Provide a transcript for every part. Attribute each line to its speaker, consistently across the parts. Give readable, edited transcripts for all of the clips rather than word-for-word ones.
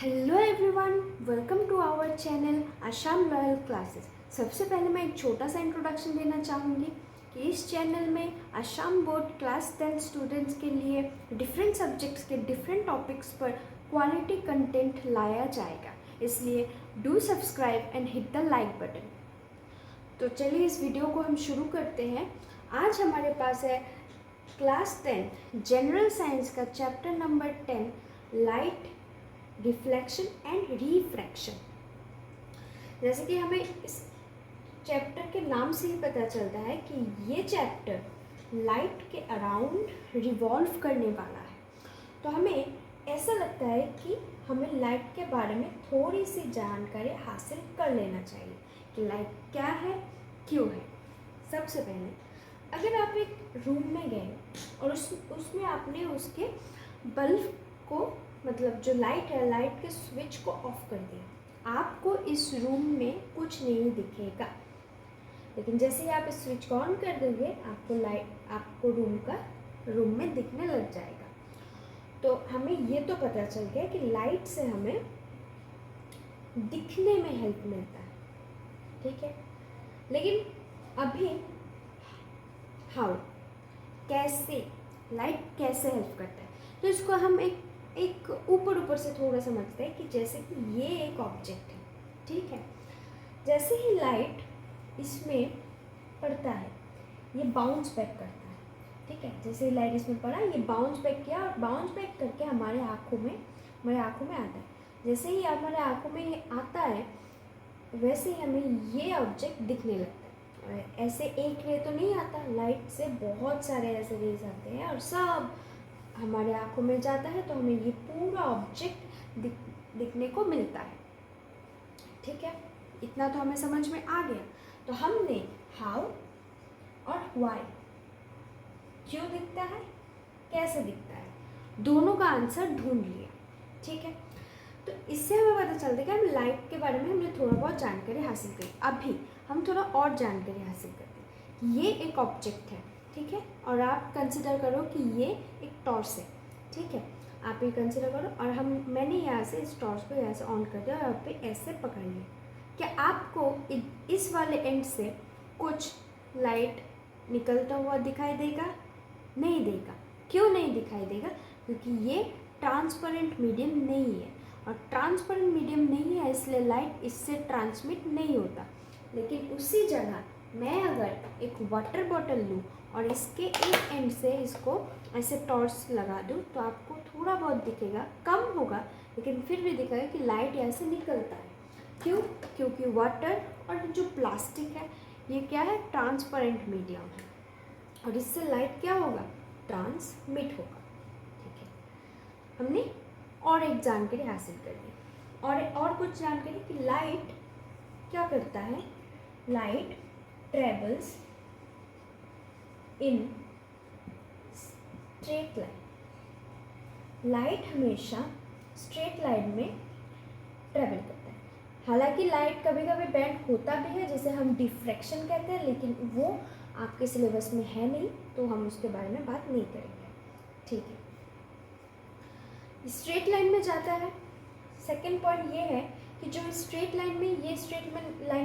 Speaker 1: Hello everyone, welcome to our channel आशाम loyal classes. सबसे पहले मैं एक छोटा सा इंट्रोडक्शन देना चाहूँगी कि इस चैनल में आशाम बोर्ड क्लास 10 स्टूडेंट्स के लिए डिफरेंट सब्जेक्ट्स के डिफरेंट टॉपिक्स पर क्वालिटी कंटेंट लाया जाएगा, इसलिए do subscribe and hit the like button. तो चलिए इस वीडियो को हम शुरू करते हैं। आज हमारे पास है क्लास 10 जनरल साइंस का chapter number 10 light, reflection and refraction. जैसे कि हमें इस चैप्टर के नाम से ही पता चलता है कि ये चैप्टर लाइट के अराउंड रिवॉल्व करने वाला है। तो हमें ऐसा लगता है कि हमें लाइट के बारे में थोड़ी सी जानकारी हासिल कर लेना चाहिए कि लाइट क्या है, क्यों है। सबसे पहले अगर आप एक रूम में गए और उसमें आपने उसके बल्ब को, मतलब जो लाइट है, लाइट के स्विच को ऑफ कर दिया, आपको इस रूम में कुछ नहीं दिखेगा। लेकिन जैसे ही आप इस स्विच को ऑन कर देंगे, आपको रूम में दिखने लग जाएगा। तो हमें ये तो पता चल गया कि लाइट से हमें दिखने में हेल्प मिलता है, ठीक है। लेकिन अभी हाउ, कैसे लाइट कैसे हेल्प करता है, तो इसको हम एक ऊपर से थोड़ा समझते हैं कि जैसे कि ये एक ऑब्जेक्ट है, ठीक है। जैसे ही लाइट इसमें पड़ता है, ये बाउंस बैक करता है, ठीक है। जैसे ही लाइट इसमें पड़ा, ये बाउंस बैक किया और बाउंस बैक करके हमारे आँखों में आता है। जैसे ही हमारे आँखों में ये आता है, वैसे ही हमें ये ऑब्जेक्ट दिखने लगता है। और ऐसे एक रे तो नहीं आता, लाइट से बहुत सारे ऐसे रेज आते हैं और सब हमारे आँखों में जाता है, तो हमें ये पूरा ऑब्जेक्ट दिखने को मिलता है, ठीक है। इतना तो हमें समझ में आ गया। तो हमने हाउ और व्हाई, क्यों दिखता है, कैसे दिखता है, दोनों का आंसर ढूंढ लिया, ठीक है। तो इससे हमें पता चलता है कि हम लाइट के बारे में हमने थोड़ा बहुत जानकारी हासिल करी। अभी हम थोड़ा और जानकारी हासिल करते हैं। ये एक ऑब्जेक्ट है, ठीक है, और आप कंसिडर करो कि ये एक टॉर्च है, ठीक है। आप ये कंसिडर करो और मैंने यहाँ से इस टॉर्च को यहाँ से ऑन कर दिया और आप पे ऐसे पकड़ लिया। क्या आपको इस वाले एंड से कुछ लाइट निकलता हुआ दिखाई देगा? नहीं देगा। क्यों नहीं दिखाई देगा? क्योंकि ये ट्रांसपेरेंट मीडियम नहीं है, और ट्रांसपेरेंट मीडियम नहीं है इसलिए लाइट इससे ट्रांसमिट नहीं होता। लेकिन उसी जगह मैं अगर एक वाटर बॉटल लूँ और इसके एक एंड से इसको ऐसे टॉर्च लगा दूँ, तो आपको थोड़ा बहुत दिखेगा, कम होगा लेकिन फिर भी दिखेगा कि लाइट यहाँ से निकलता है। क्यों? क्योंकि वाटर और जो प्लास्टिक है, ये क्या है, ट्रांसपेरेंट मीडियम है, और इससे लाइट क्या होगा, ट्रांसमिट होगा, ठीक है। हमने और एक जानकारी हासिल कर ली, और कुछ जानकारी कि लाइट क्या करता है। Light travels in straight line. Light हमेशा स्ट्रेट लाइन में ट्रेवल करता है। हालांकि लाइट कभी कभी बेंड होता भी है, जिसे हम डिफ्रैक्शन कहते हैं, लेकिन वो आपके सिलेबस में है नहीं, तो हम उसके बारे में बात नहीं करेंगे, ठीक है। स्ट्रेट लाइन में जाता है। सेकंड पॉइंट ये है कि जो स्ट्रेट लाइन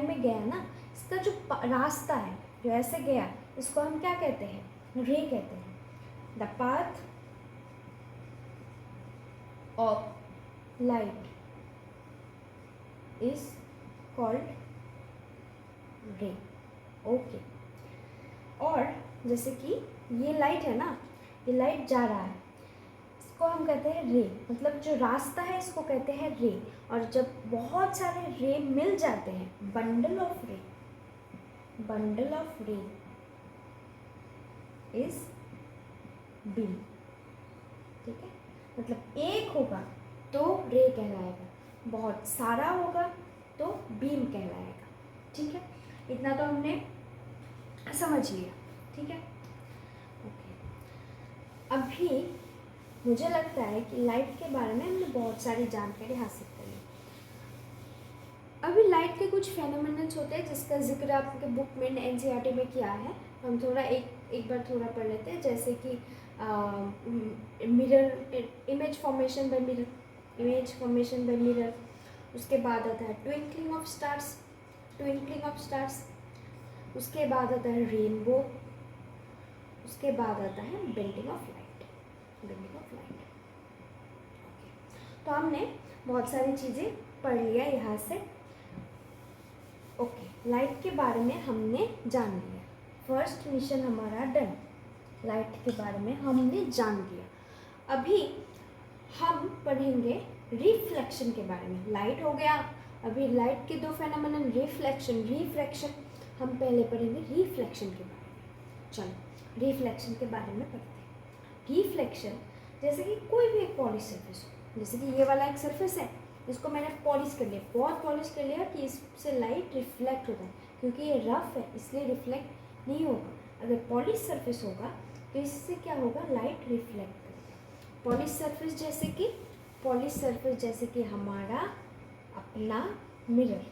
Speaker 1: में गया ना, इसका जो रास्ता है, जो ऐसे गया, इसको हम क्या कहते हैं, रे कहते हैं। The path of light is called रे, ओके। और जैसे कि ये लाइट है ना, ये लाइट जा रहा है, इसको हम कहते हैं रे, मतलब जो रास्ता है इसको कहते हैं रे। और जब बहुत सारे रे मिल जाते हैं, बंडल ऑफ रे इज बीम, ठीक है। मतलब एक होगा तो रे कहलाएगा, बहुत सारा होगा तो बीम कहलाएगा, ठीक है। इतना तो हमने समझ लिया, ठीक है, ओके। अभी मुझे लगता है कि लाइट के बारे में हमने बहुत सारी जानकारी हासिल कर ली। अभी लाइट के कुछ फेनोमेनल्स होते हैं जिसका जिक्र आपके बुक में एनसीईआरटी में किया है। हम थोड़ा एक बार थोड़ा पढ़ लेते हैं। जैसे कि mirror, image formation by mirror, image formation by mirror. उसके बाद आता है twinkling of stars, twinkling of stars. उसके बाद आता है रेनबो। उसके बाद आता है bending of light, bending of light. तो हमने बहुत सारी चीज़ें पढ़ लिया यहाँ से। ओके, लाइट के बारे में हमने जान लिया, फर्स्ट मिशन हमारा डन, लाइट के बारे में हमने जान लिया। अभी हम पढ़ेंगे रिफ्लेक्शन के बारे में। लाइट हो गया, अभी लाइट के दो फेनोमेनन, रिफ्लेक्शन, रिफ्रैक्शन। हम पहले पढ़ेंगे रिफ्लेक्शन के बारे में। चलो रिफ्लेक्शन के बारे में पढ़ते हैं। रिफ्लेक्शन जैसे कि कोई भी एक पॉलिश सरफेस हो, जैसे कि ये वाला एक सरफेस है, इसको मैंने पॉलिश कर लिया, बहुत पॉलिश कर लिया कि इससे लाइट रिफ्लेक्ट होता है, क्योंकि ये रफ है इसलिए रिफ्लेक्ट नहीं होगा। अगर पॉलिश सरफेस होगा तो इससे क्या होगा, लाइट रिफ्लेक्ट करेगा। पॉलिश सरफेस जैसे कि, पॉलिश सरफेस जैसे कि हमारा अपना मिरर,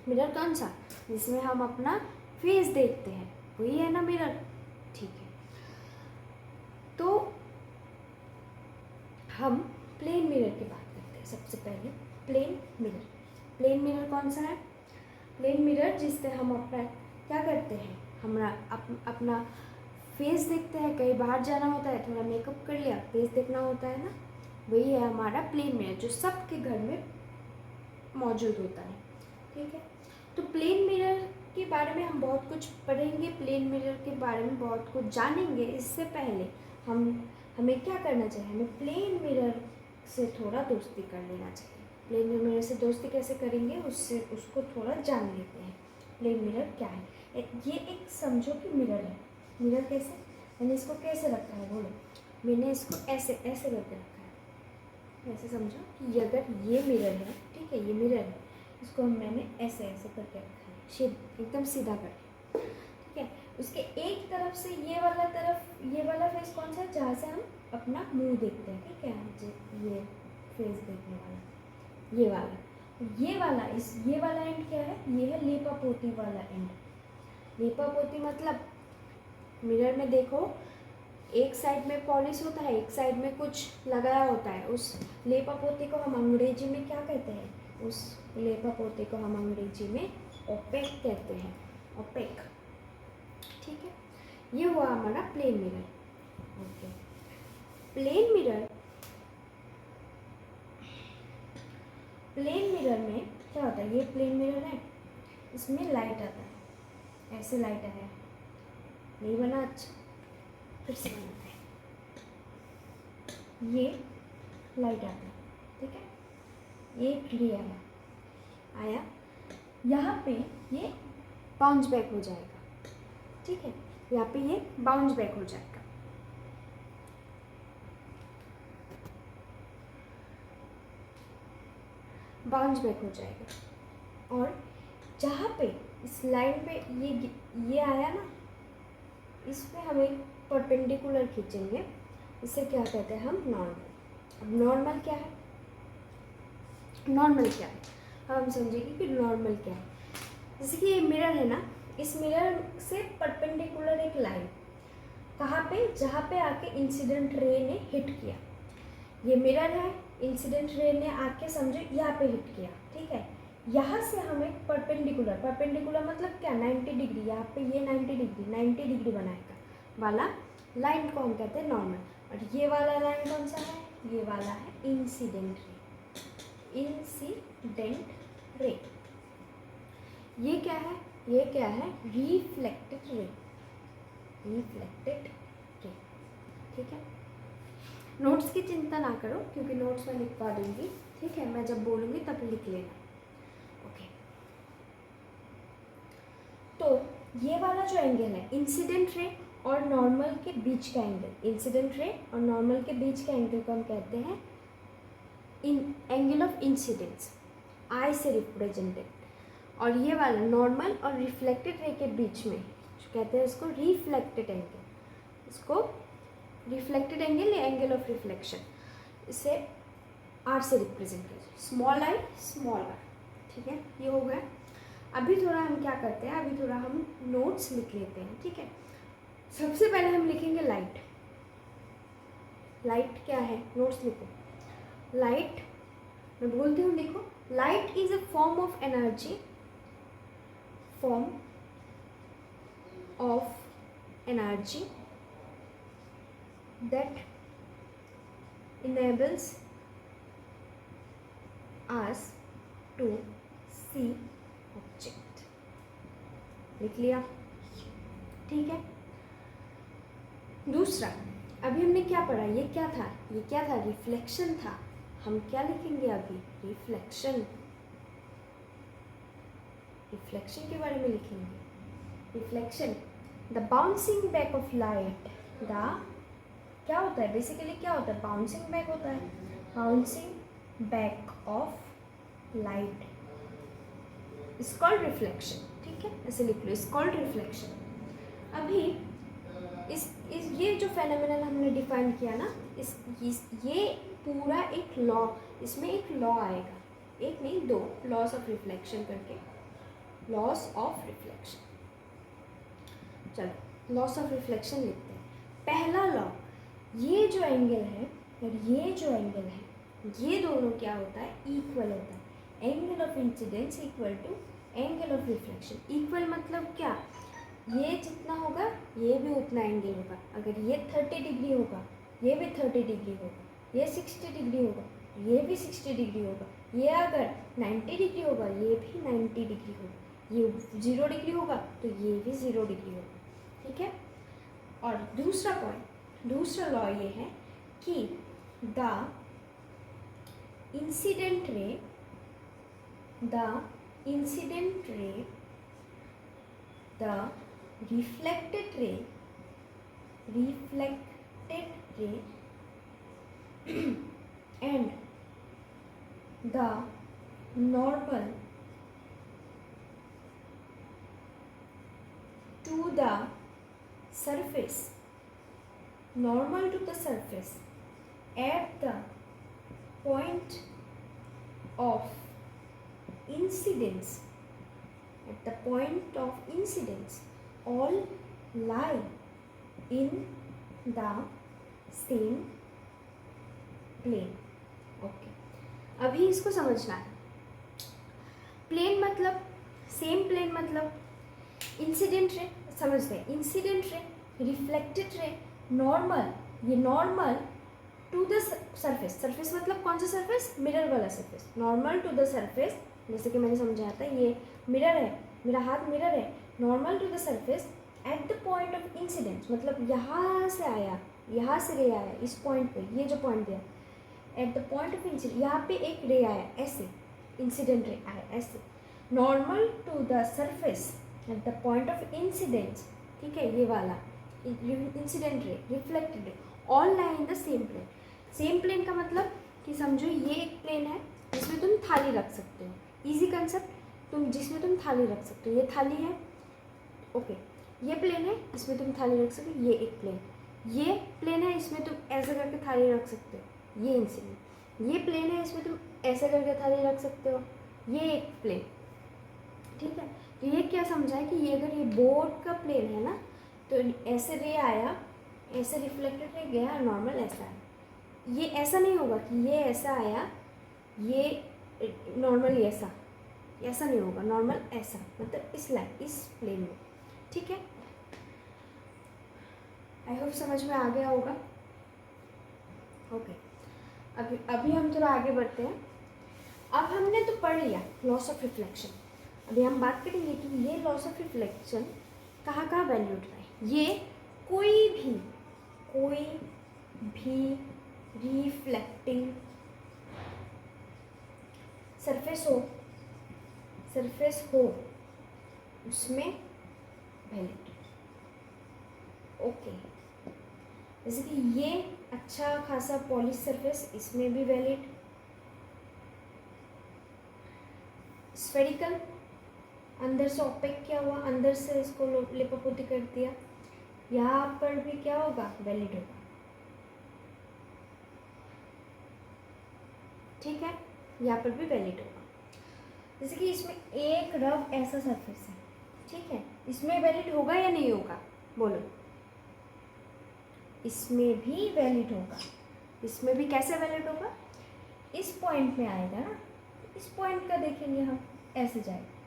Speaker 1: मिरर कौन सा, जिसमें हम अपना फेस देखते हैं, वही है ना मिरर, ठीक है। तो हम प्लेन मिरर की बात करते हैं। सबसे पहले प्लेन मिरर, प्लेन मिरर कौन सा है, प्लेन मिरर जिससे हम अपना क्या करते हैं, हमारा अपना फेस देखते हैं, कहीं बाहर जाना होता है, थोड़ा मेकअप कर लिया, फेस देखना होता है ना, वही है हमारा प्लेन मिरर, जो सबके घर में मौजूद होता है, ठीक है। तो प्लेन मिरर के बारे में हम बहुत कुछ पढ़ेंगे, प्लेन मिरर के बारे में बहुत कुछ जानेंगे। इससे पहले हमें क्या करना चाहिए, हमें प्लेन मिरर से थोड़ा दोस्ती कर लेना चाहिए। प्लेन मिरर से दोस्ती कैसे करेंगे, उसको थोड़ा जान लेते हैं। प्लेन मिरर क्या है, ये एक समझो कि मिरर है। मिरर कैसे, मैंने इसको कैसे रखा है, बोलो, मैंने इसको ऐसे ऐसे करके रखा है, ऐसे समझो कि अगर ये मिरर है, ठीक है, ये मिरर है, इसको मैंने ऐसे ऐसे करके रखा है, शेप एकदम सीधा करके, ठीक है। उसके एक तरफ से ये वाला तरफ, ये वाला फेस कौन सा है, जहाँ से हम अपना मुंह देखते हैं, ठीक है, ये फेस देखने वाला, ये वाला, ये वाला एंड क्या है, ये है लेपापोती वाला एंड। लेपापोती मतलब मिरर में देखो, एक साइड में पॉलिश होता है, एक साइड में कुछ लगाया होता है। उस लेपापोती को हम अंग्रेजी में क्या कहते हैं, उस लेपापोती को हम अंग्रेजी में ओपेक कहते हैं, ओपेक, ठीक है। ये हुआ हमारा plane mirror. Okay, plane mirror, plane mirror में क्या होता है, ये प्लेन मिरर है, इसमें लाइट आता है, ऐसे लाइट आया, नहीं बना, अच्छा फिर से बनाते हैं, ये लाइट आता है, ठीक है, ये रे आया, यहाँ पे ये बाउंस बैक हो जाएगा, ठीक है, यहाँ पे ये बाउंस बैक हो जाएगा। बाउंस बैक हो जाएगा, और जहाँ पे इस लाइन पे ये आया ना, इस पे हम एक परपेंडिकुलर खींचेंगे, इसे क्या कहते हैं हम, नॉर्मल। अब नॉर्मल क्या है, नॉर्मल क्या है, हम समझेंगे कि नॉर्मल क्या है। जैसे कि ये मिरर है ना, इस मिरर से परपेंडिकुलर एक लाइन, कहाँ पे, जहाँ पे आके इंसिडेंट रे ने हिट किया, ये मिरर है, इंसिडेंट रे ने आके समझो यहाँ पे हिट किया, ठीक है, यहाँ से हम एक परपेंडिकुलर, परपेंडिकुलर मतलब क्या, 90 डिग्री, यहाँ पे ये 90 डिग्री बनाएगा वाला लाइन को हम कहते हैं नॉर्मल। और ये वाला लाइन कौन सा है, ये वाला है इंसिडेंट रे, इंसिडेंट रे। ये क्या है, ये क्या है, रिफ्लेक्टेड रे, रिफ्लेक्टेड रे, ठीक है। नोट्स की चिंता ना करो, क्योंकि नोट्स मैं लिखवा दूंगी, ठीक है, मैं जब बोलूँगी तब लिख लेना, ओके। तो ये वाला जो एंगल है, इंसिडेंट रे और नॉर्मल के बीच का एंगल, इंसिडेंट रे और नॉर्मल के बीच का एंगल को हम कहते हैं एंगल ऑफ इंसिडेंस, आई से रिप्रेजेंटेड। और ये वाला नॉर्मल और रिफ्लेक्टेड रे के बीच में जो कहते हैं इसको रिफ्लेक्टेड एंगल, इसको रिफ्लेक्टेड एंगल या एंगल ऑफ रिफ्लेक्शन, इसे आर से रिप्रेजेंट करते, स्मॉल आई स्मॉल आर, ठीक है, ये हो गया। अभी थोड़ा हम क्या करते हैं, अभी थोड़ा हम नोट्स लिख लेते हैं, ठीक है। सबसे पहले हम लिखेंगे लाइट, लाइट क्या है, नोट्स लिखो, लाइट, मैं बोलती हूँ, देखो, light is a form of energy, form of energy that enables us to see object। लिख लिया, ठीक है। दूसरा, अभी हमने क्या पढ़ा, ये क्या था, ये क्या था, रिफ्लेक्शन था। हम क्या लिखेंगे अभी, रिफ्लेक्शन, रिफ्लेक्शन के बारे में लिखेंगे। Reflection, the bouncing back of light, the क्या होता है बेसिकली, क्या होता है, बाउंसिंग बैक होता है, bouncing back of light is called reflection, ठीक है, ऐसे लिख लो, इज कॉल्ड रिफ्लेक्शन। अभी इस ये जो फेनोमेनन हमने डिफाइन किया ना, ये पूरा एक लॉ, इसमें एक लॉ आएगा, एक नहीं दो, लॉस ऑफ रिफ्लेक्शन करके, लॉस ऑफ रिफ्लेक्शन। चलो लॉस ऑफ रिफ्लेक्शन लिखते हैं। पहला लॉ, ये जो एंगल है और ये जो एंगल है, ये दोनों क्या होता है, इक्वल होता है। Angle of incidence equal to angle of reflection. Equal मतलब क्या, ये जितना होगा ये भी उतना एंगल होगा। अगर ये 30 डिग्री होगा, ये भी 30 डिग्री होगा, ये 60 डिग्री होगा, ये भी 60 डिग्री होगा, ये अगर 90 डिग्री होगा, ये भी 90 डिग्री होगा, ये 0 डिग्री होगा तो ये भी 0 डिग्री होगा, ठीक है। और दूसरा पॉइंट, दूसरा लॉ ये है कि the incident ray, the incident ray, the reflected ray, reflected ray and the normal to the surface, normal to the surface at the point of incidence, at the point of incidence all lie in the same plane। Okay, अभी इसको समझना है। Plane मतलब, same plane मतलब, incident ray समझते हैं, incident ray, reflected ray, normal, ये normal to the surface, surface मतलब कौन सा सरफेस, मिरर वाला surface, normal to the surface, जैसे कि मैंने समझाया था, ये मिरर है, मेरा हाथ मिरर है, normal to the surface at the point of incidence, मतलब यहाँ से आया, यहाँ से रे आया, इस पॉइंट पे, ये जो पॉइंट दिया, eight the point of incidence, यहाँ पे एक रे आया ऐसे, इंसिडेंट रे आया ऐसे, normal to the surface at the point of incidence, ठीक है, ये वाला incident ray, reflected ray, all lie in the same plane. Same plane का मतलब कि समझो ये एक प्लेन है जिसमें तुम थाली रख सकते हो, इजी कंसेप्ट, जिसमें तुम थाली रख सकते हो, ये थाली है, ओके, ये प्लेन है इसमें तुम थाली रख सकते हो, ये एक प्लेन, ये प्लेन है इसमें तुम ऐसे करके थाली रख सकते हो, ये इंसिडेंट, ये प्लेन है इसमें तुम ऐसे करके थाली रख सकते हो, ये एक प्लेन, ठीक है। तो ये क्या समझा है कि ये अगर ये बोर्ड का प्लेन है ना, तो ऐसे रे आया, ऐसे रिफ्लेक्टेड रे गया, नॉर्मल ऐसा है, ये ऐसा नहीं होगा कि ये ऐसा आया, ये नॉर्मल ऐसा, ऐसा नहीं होगा, नॉर्मल ऐसा, मतलब इस लाइन, इस प्लेन में, ठीक है। आई होप समझ में आ गया होगा, ओके। अभी हम थोड़ा आगे बढ़ते हैं। अब हमने तो पढ़ लिया लॉस ऑफ रिफ्लेक्शन, अभी हम बात करेंगे कि ये लॉस ऑफ रिफ्लेक्शन कहाँ कहाँ वैल्यू उठ रहा है। ये कोई भी रिफ्लेक्टिंग सरफेस हो उसमें वैलिड, ओके। जैसे कि ये अच्छा खासा पॉलिश सरफेस, इसमें भी वैलिड, स्फेरिकल, अंदर से ओपेक क्या हुआ, अंदर से इसको लिपापोती कर दिया, यहाँ पर भी क्या होगा, वैलिड होगा, ठीक है, यहाँ पर भी वैलिड होगा। जैसे कि इसमें एक रफ ऐसा सरफेस है, ठीक है, इसमें वैलिड होगा या नहीं होगा, बोलो, इसमें भी वैलिड होगा, इसमें भी कैसे वैलिड होगा, इस पॉइंट में आएगा ना, इस पॉइंट का देखेंगे हम ऐसे जाएगा,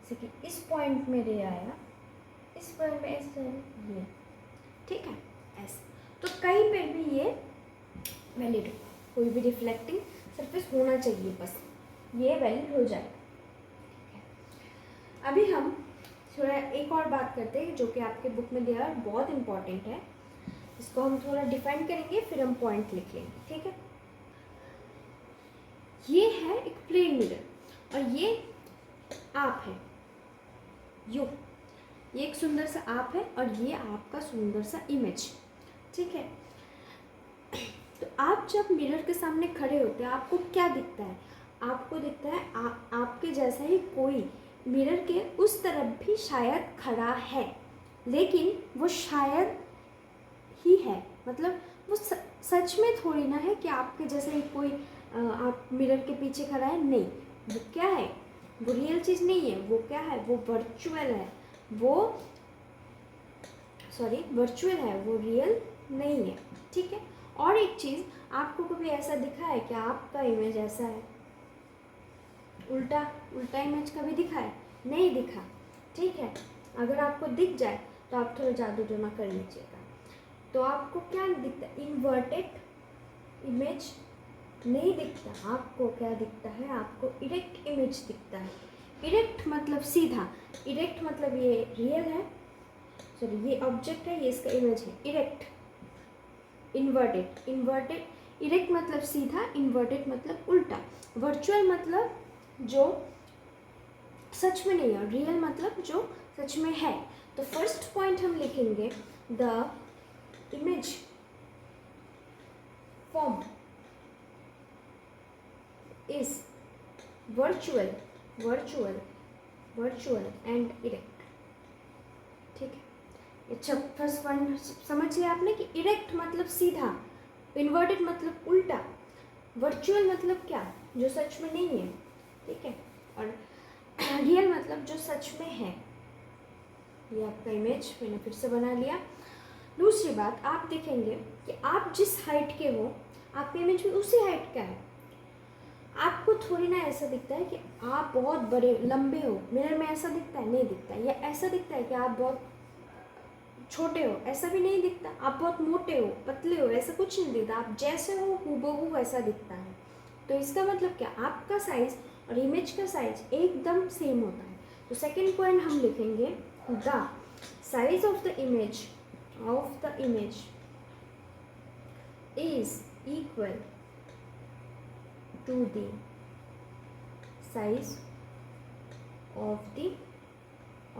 Speaker 1: जैसे कि इस पॉइंट में रे आया, इस पॉइंट में ऐसे जाएगा ये, ठीक है ऐसे। तो कहीं पे भी ये वैलिड होगा, कोई भी रिफ्लेक्टिंग सरफेस होना चाहिए, बस ये वैलिड हो जाएगा। अभी हम थोड़ा एक और बात करते हैं जो कि आपके बुक में दिया है, बहुत इंपॉर्टेंट है, इसको हम थोड़ा डिफाइन करेंगे, फिर हम पॉइंट लिख लेंगे, ठीक है। ये है एक प्लेन मिरर और ये आप है, ये एक सुंदर सा आप है और ये आपका सुंदर सा इमेज, ठीक है। तो आप जब मिरर के सामने खड़े होते हैं आपको क्या दिखता है? आपको दिखता है आपके जैसा ही कोई मिरर के उस तरफ भी शायद खड़ा है, लेकिन वो शायद ही है, मतलब वो सच में थोड़ी ना है कि आपके जैसा ही कोई आप मिरर के पीछे खड़ा है, नहीं। वो क्या है? वो रियल चीज़ नहीं है, वो क्या है? वो वर्चुअल है, वर्चुअल है, वो रियल नहीं है, ठीक है। और एक चीज़, आपको कभी ऐसा दिखा है कि आपका इमेज ऐसा है? उल्टा इमेज कभी दिखा है? नहीं दिखा, ठीक है। अगर आपको दिख जाए तो आप थोड़ा जादू टोना कर लीजिएगा। तो आपको क्या दिखता है? इन्वर्टेड इमेज नहीं दिखता, आपको क्या दिखता है? आपको इरेक्ट इमेज दिखता है। इरेक्ट मतलब सीधा, इरेक्ट मतलब ये रियल है, सॉरी ये ऑब्जेक्ट है, ये इसका इमेज है। इरेक्ट, इन्वर्टेड, इरेक्ट मतलब सीधा, इन्वर्टेड मतलब उल्टा, वर्चुअल मतलब जो सच में नहीं है, रियल मतलब जो सच में है। तो फर्स्ट पॉइंट हम लिखेंगे, the image form is virtual and erect, ठीक है। अच्छा, फर्स्ट पॉइंट समझ लिया आपने कि इरेक्ट मतलब सीधा, इन्वर्टेड मतलब उल्टा, वर्चुअल मतलब क्या? जो सच में नहीं है, ठीक है। और रियल मतलब जो सच में है। ये आपका इमेज मैंने फिर से बना लिया। दूसरी बात, आप देखेंगे कि आप जिस हाइट के हो, आपके इमेज में उसी हाइट का है। आपको थोड़ी ना ऐसा दिखता है कि आप बहुत बड़े लंबे हो, मिरर में ऐसा दिखता है? नहीं दिखता। या ऐसा दिखता है कि आप बहुत छोटे हो? ऐसा भी नहीं दिखता। आप बहुत मोटे हो, पतले हो, ऐसा कुछ नहीं दिखता। आप जैसे हो हूबहू वैसा दिखता है। तो इसका मतलब क्या? आपका साइज और इमेज का साइज एकदम सेम होता है। तो सेकेंड पॉइंट हम लिखेंगे, the size of the image is equal to the size of the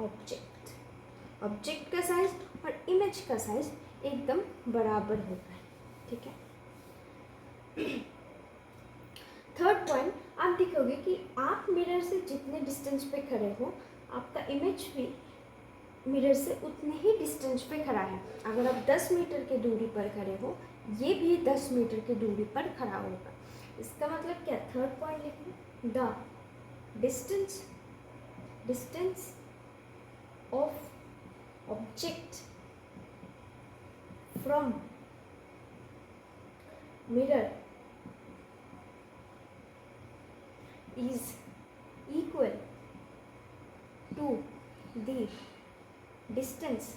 Speaker 1: object। Object का साइज और इमेज का साइज एकदम बराबर होता है, ठीक है। थर्ड पॉइंट, आप देखोगे कि आप मिरर से जितने डिस्टेंस पे खड़े हो, आपका इमेज भी मिरर से उतने ही डिस्टेंस पे खड़ा है। अगर आप 10 मीटर की दूरी पर खड़े हो, ये भी 10 मीटर की दूरी पर खड़ा होगा। इसका मतलब क्या? थर्ड पॉइंट लिखेंगे, the distance of object from mirror is equal to the distance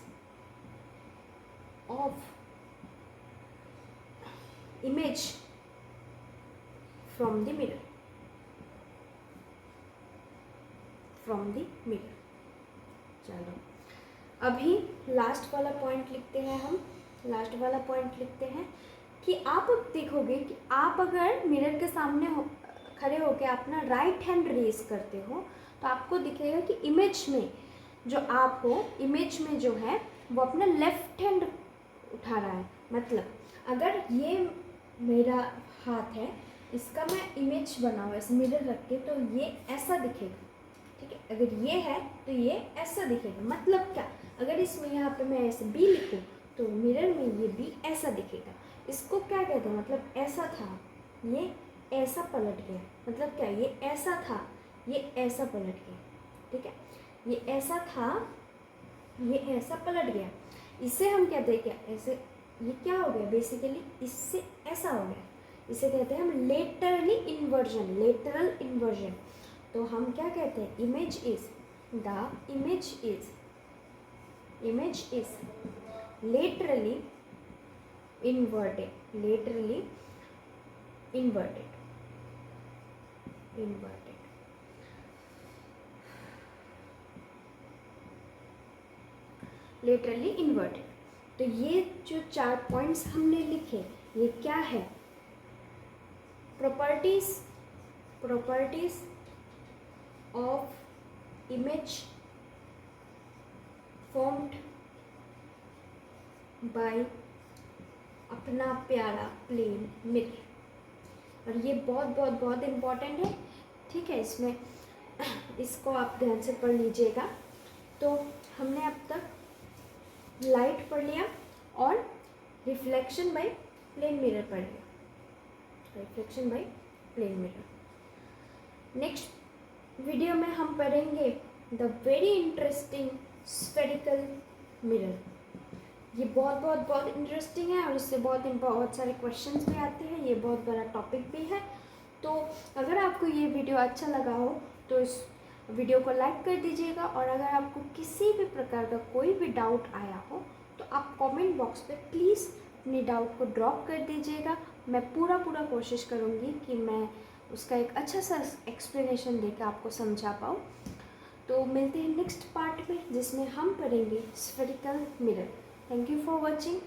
Speaker 1: of image from the mirror, चलो अभी लास्ट वाला पॉइंट लिखते हैं हम। लास्ट वाला पॉइंट लिखते हैं कि आप अब देखोगे कि आप अगर मिरर के सामने खड़े होकर अपना राइट हैंड रेज करते हो, तो आपको दिखेगा कि इमेज में जो आप हो, इमेज में जो है वो अपना लेफ्ट हैंड उठा रहा है। मतलब अगर ये मेरा हाथ है, इसका मैं इमेज बनाऊँ ऐसे मिरर रख के, तो ये ऐसा दिखेगा, ठीक है। अगर ये है तो ये ऐसा दिखेगा। मतलब क्या? अगर इसमें यहाँ पे मैं ऐसे बी लिखूँ तो मिरर में ये बी ऐसा दिखेगा। इसको क्या कहते हैं? मतलब ऐसा था, ये ऐसा पलट गया। मतलब क्या? ये ऐसा था, ये ऐसा पलट गया, ठीक है। ये ऐसा था, ये ऐसा पलट गया। इसे हम कहते हैं क्या? ऐसे, ये क्या हो गया? बेसिकली इससे ऐसा हो गया। इसे कहते हैं हम लेटरली इन्वर्जन, लेटरल इन्वर्जन। तो हम क्या कहते हैं, image is laterally inverted, laterally inverted, laterally inverted। तो ये जो 4 पॉइंट्स हमने लिखे, ये क्या है, properties of image formed by अपना प्यारा प्लेन मिरर। और ये बहुत बहुत बहुत इम्पॉर्टेंट है, ठीक है। इसमें इसको आप ध्यान से पढ़ लीजिएगा। तो हमने अब तक लाइट पढ़ लिया और रिफ्लेक्शन बाय प्लेन मिरर पढ़ लिया, reflection by plane mirror. Next video में हम पढ़ेंगे the very interesting spherical mirror. ये बहुत बहुत बहुत इंटरेस्टिंग है और इससे बहुत सारे क्वेश्चंस भी आते हैं, ये बहुत बड़ा टॉपिक भी है। तो अगर आपको ये वीडियो अच्छा लगा हो तो इस वीडियो को लाइक कर दीजिएगा, और अगर आपको किसी भी प्रकार का कोई भी डाउट आया हो तो आप कमेंट बॉक्स पे प्लीज़ अपने डाउट को ड्रॉप कर दीजिएगा। मैं पूरा कोशिश करूँगी कि मैं उसका एक अच्छा सा एक्सप्लेनेशन देकर आपको समझा पाऊँ। तो मिलते हैं नेक्स्ट पार्ट में, जिसमें हम पढ़ेंगे spherical mirror. Thank you for watching.